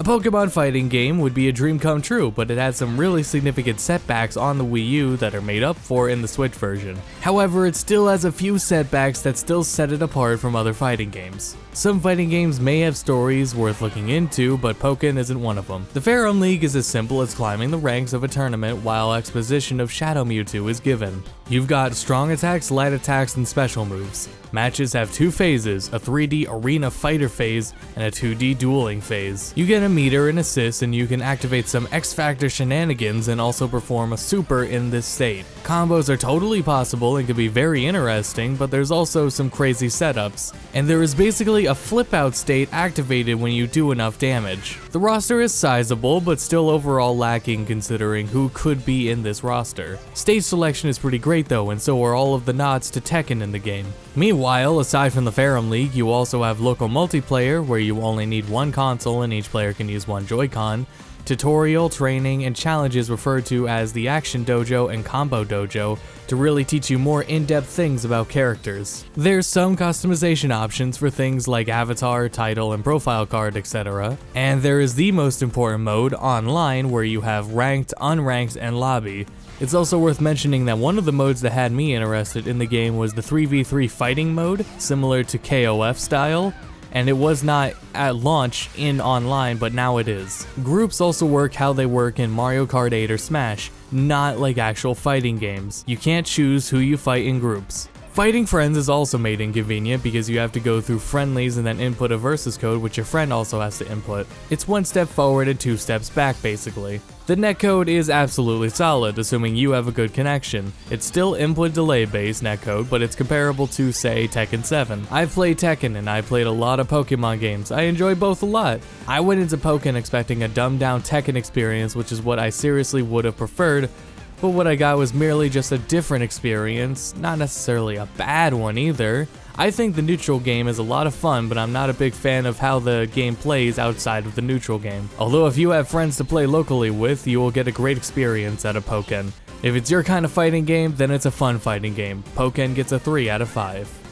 A Pokemon fighting game would be a dream come true, but it had some really significant setbacks on the Wii U that are made up for in the Switch version. However, it still has a few setbacks that still set it apart from other fighting games. Some fighting games may have stories worth looking into, but Pokken isn't one of them. The Pharaoh League is as simple as climbing the ranks of a tournament while exposition of Shadow Mewtwo is given. You've got strong attacks, light attacks, and special moves. Matches have two phases, a 3D arena fighter phase and a 2D dueling phase. You get a meter and assist, and you can activate some X-Factor shenanigans and also perform a super in this state. Combos are totally possible and can be very interesting, but there's also some crazy setups. And there is basically a flip out state activated when you do enough damage. The roster is sizable, but still overall lacking considering who could be in this roster. Stage selection is pretty great though, and so are all of the nods to Tekken in the game. Meanwhile, aside from the Pharaoh League, you also have local multiplayer where you only need one console and each player can use one Joy-Con, tutorial, training, and challenges referred to as the Action Dojo and Combo Dojo to really teach you more in-depth things about characters. There's some customization options for things like avatar, title, and profile card, etc. And there is the most important mode, online, where you have ranked, unranked, and lobby. It's also worth mentioning that one of the modes that had me interested in the game was the 3v3 fighting mode, similar to KOF style, and it was not at launch in online, but now it is. Groups also work how they work in Mario Kart 8 or Smash, not like actual fighting games. You can't choose who you fight in groups. Fighting friends is also made inconvenient because you have to go through friendlies and then input a versus code which your friend also has to input. It's one step forward and two steps back basically. The netcode is absolutely solid, assuming you have a good connection. It's still input delay based netcode, but it's comparable to, say, Tekken 7. I've played Tekken and I've played a lot of Pokemon games. I enjoy both a lot. I went into Pokken expecting a dumbed down Tekken experience, which is what I seriously would have preferred, but what I got was merely just a different experience, not necessarily a bad one either. I think the neutral game is a lot of fun, but I'm not a big fan of how the game plays outside of the neutral game. Although if you have friends to play locally with, you will get a great experience out of Pokken. If it's your kind of fighting game, then it's a fun fighting game. Pokken gets a 3 out of 5.